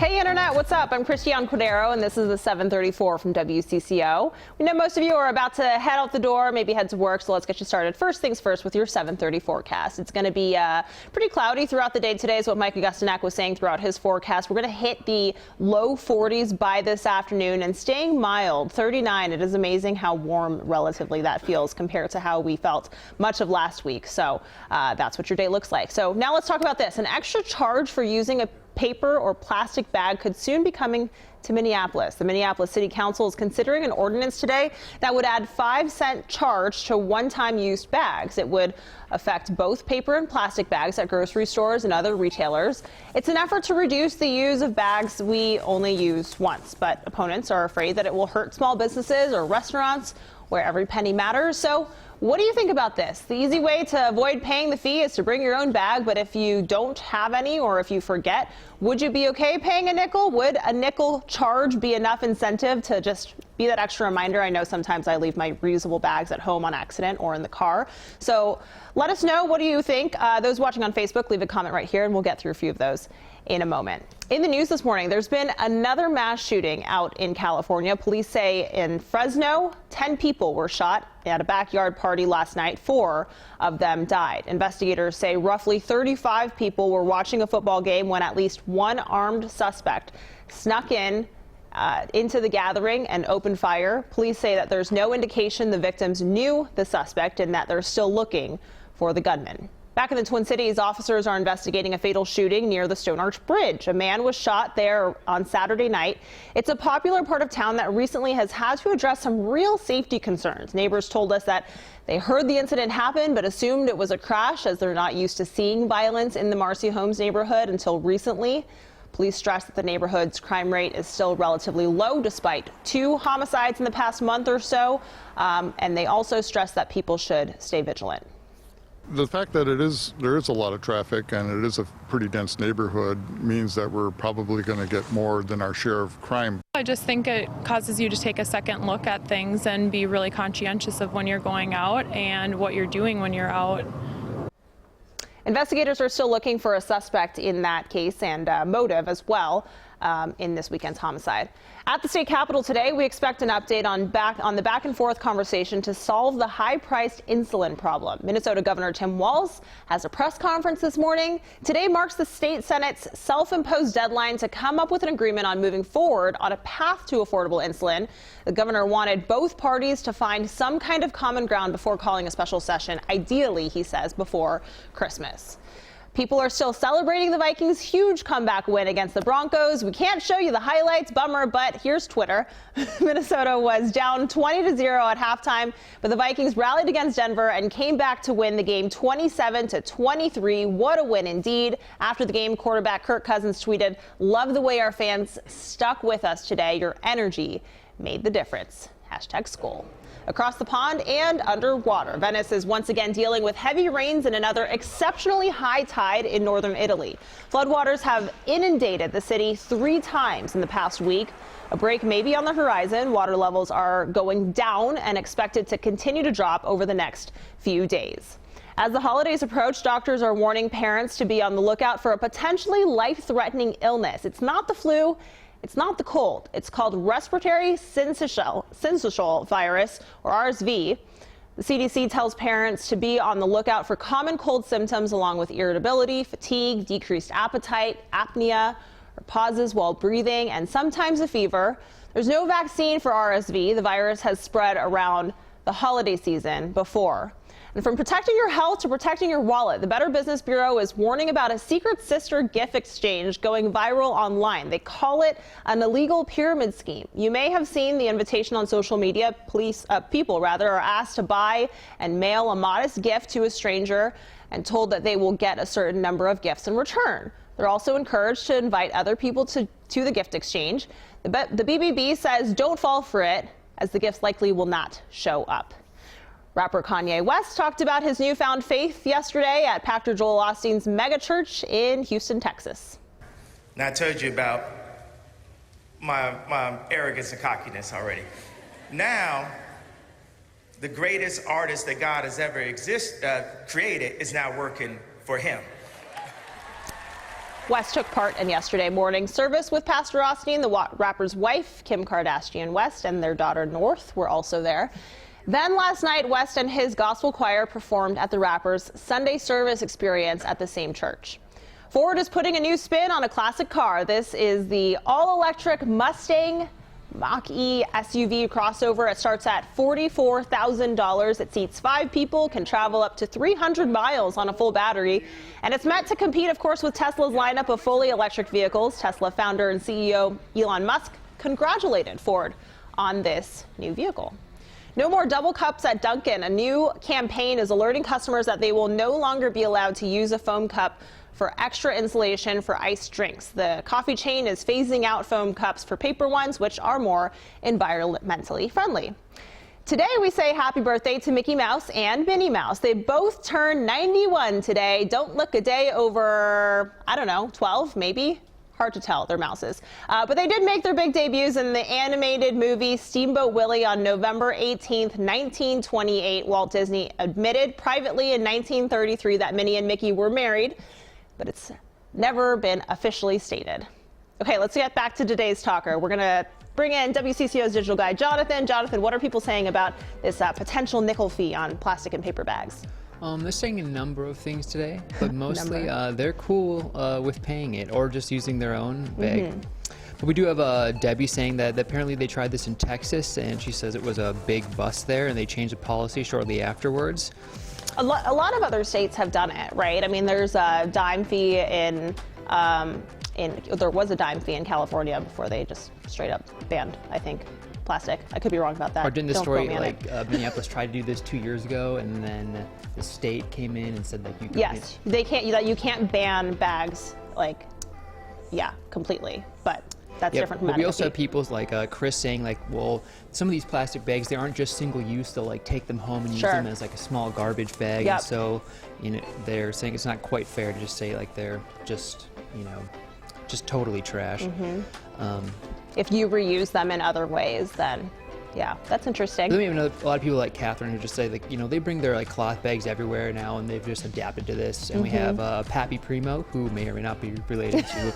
Hey Internet, what's up? I'm Christiane Cordero and this is the 734 from WCCO. We know most of you are about to head out the door, maybe head to work, so let's get you started. First things first with your 7:30 forecast. It's going to be pretty cloudy throughout the day today is what Mike Augustinak was saying throughout his forecast. We're going to hit the low 40s by this afternoon and staying mild, 39. It is amazing how warm relatively that feels compared to how we felt much of last week. So that's what your day looks like. So now let's talk about this. An extra charge for using a paper or plastic bag could soon be coming to Minneapolis. The Minneapolis City Council is considering an ordinance today that would add 5-cent charge to one-time used bags. It would affect both paper and plastic bags at grocery stores and other retailers. It's an effort to reduce the use of bags we only use once, but opponents are afraid that it will hurt small businesses or restaurants where every penny matters. So what do you think about this? The easy way to avoid paying the fee is to bring your own bag, but if you don't have any or if you forget, would you be okay paying a nickel? Would a nickel charge be enough incentive to just be that extra reminder? I know sometimes I leave my reusable bags at home on accident or in the car. So let us know. What do you think? Those watching on Facebook, leave a comment right here and we'll get through a few of those in a moment. In the news this morning, there's been another mass shooting out in California. Police say in Fresno, 10 people were shot at a backyard party last night. 4 of them died. Investigators say roughly 35 people were watching a football game when at least one armed suspect snuck into the gathering and opened fire. Police say that there's no indication the victims knew the suspect and that they're still looking for the gunman. Back in the Twin Cities, officers are investigating a fatal shooting near the Stone Arch Bridge. A man was shot there on Saturday night. It's a popular part of town that recently has had to address some real safety concerns. Neighbors told us that they heard the incident happen but assumed it was a crash as they're not used to seeing violence in the Marcy Homes neighborhood until recently. Police stress that the neighborhood's crime rate is still relatively low despite 2 homicides in the past month or so. And they also stress that people should stay vigilant. The fact that there is a lot of traffic and it is a pretty dense neighborhood means that we're probably going to get more than our share of crime. I just think it causes you to take a second look at things and be really conscientious of when you're going out and what you're doing when you're out. Investigators are still looking for a suspect in that case and motive as well in this weekend's homicide. At the state capitol today, we expect an update on the back and forth conversation to solve the high-priced insulin problem. Minnesota Governor Tim Walz has a press conference this morning. Today marks the state Senate's self-imposed deadline to come up with an agreement on moving forward on a path to affordable insulin. The governor wanted both parties to find some kind of common ground before calling a special session, ideally, he says, before Christmas. People are still celebrating the Vikings' huge comeback win against the Broncos. We can't show you the highlights, bummer, but here's Twitter. Minnesota was down 20-0 at halftime, but the Vikings rallied against Denver and came back to win the game 27-23. What a win indeed. After the game, quarterback Kirk Cousins tweeted, "Love the way our fans stuck with us today. Your energy made the difference." #Skol. Across the pond and underwater, Venice is once again dealing with heavy rains and another exceptionally high tide in northern Italy. Floodwaters have inundated the city 3 times in the past week. A break may be on the horizon. Water levels are going down and expected to continue to drop over the next few days. As the holidays approach, doctors are warning parents to be on the lookout for a potentially life-threatening illness. It's not the flu. It's not the cold. It's called respiratory syncytial virus, or RSV. The CDC tells parents to be on the lookout for common cold symptoms along with irritability, fatigue, decreased appetite, apnea, or pauses while breathing, and sometimes a fever. There's no vaccine for RSV. The virus has spread around the holiday season before. And from protecting your health to protecting your wallet, the Better Business Bureau is warning about a secret sister gift exchange going viral online. They call it an illegal pyramid scheme. You may have seen the invitation on social media. People are asked to buy and mail a modest gift to a stranger and told that they will get a certain number of gifts in return. They're also encouraged to invite other people to the gift exchange. The BBB says don't fall for it, as the gifts likely will not show up. Rapper Kanye West talked about his newfound faith yesterday at Pastor Joel Osteen's mega church in Houston, Texas. Now, I told you about my arrogance and cockiness already. Now, the greatest artist that God has ever created is now working for him. West took part in yesterday morning's service with Pastor Rothstein. The rapper's wife, Kim Kardashian West, and their daughter North were also there. Then last night, West and his gospel choir performed at the rapper's Sunday service experience at the same church. Ford is putting a new spin on a classic car. This is the all-electric Mustang Mach-E SUV crossover. It starts at $44,000. It seats 5 people, can travel up to 300 miles on a full battery, and it's meant to compete, of course, with Tesla's lineup of fully electric vehicles. Tesla founder and CEO Elon Musk congratulated Ford on this new vehicle. No more double cups at Dunkin'. A new campaign is alerting customers that they will no longer be allowed to use a foam cup for extra insulation for iced drinks. The coffee chain is phasing out foam cups for paper ones, which are more environmentally friendly. Today we say happy birthday to Mickey Mouse and Minnie Mouse. They both turned 91 today. Don't look a day over, I don't know, 12 maybe? Hard to tell, they're mouses. But they did make their big debuts in the animated movie Steamboat Willie on November 18th, 1928. Walt Disney admitted privately in 1933 that Minnie and Mickey were married, but it's never been officially stated. Okay, let's get back to today's talker. We're going to bring in WCCO's digital guy, Jonathan. Jonathan, what are people saying about this potential nickel fee on plastic and paper bags? They're saying a number of things today, but mostly they're cool with paying it or just using their own bag. But we do have Debbie saying that apparently they tried this in Texas, and she says it was a big bust there, and they changed the policy shortly afterwards. A lot of other states have done it, right? I mean, there's a dime fee there was a dime fee in California before they just straight up banned, I think, plastic. I could be wrong about that. Or didn't the Don't story quote me on like it. Minneapolis tried to do this 2 years ago, and then the state came in and said that you Yes, they can't. That you can't ban bags, like, yeah, completely. But that's different from but we that also fee. have people like Chris saying like, well, some of these plastic bags, they aren't just single use. They'll like take them home and use them as like a small garbage bag. Yep. And so, they're saying it's not quite fair to just say like they're just, just totally trash. If you reuse them in other ways, then yeah, that's interesting. Then we have a lot of people like Catherine who just say like, they bring their like cloth bags everywhere now, and they've just adapted to this. And we have Pappy Primo, who may or may not be related to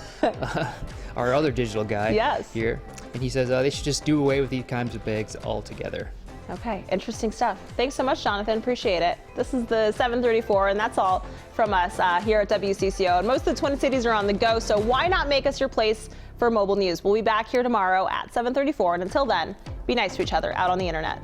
our other digital guy here. And he says they should just do away with these kinds of bags altogether. Okay, interesting stuff. Thanks so much, Jonathan. Appreciate it. This is the 7:34, and that's all from us here at WCCO. And most of the Twin Cities are on the go, so why not make us your place for mobile news? We'll be back here tomorrow at 7:34, and until then, be nice to each other out on the internet.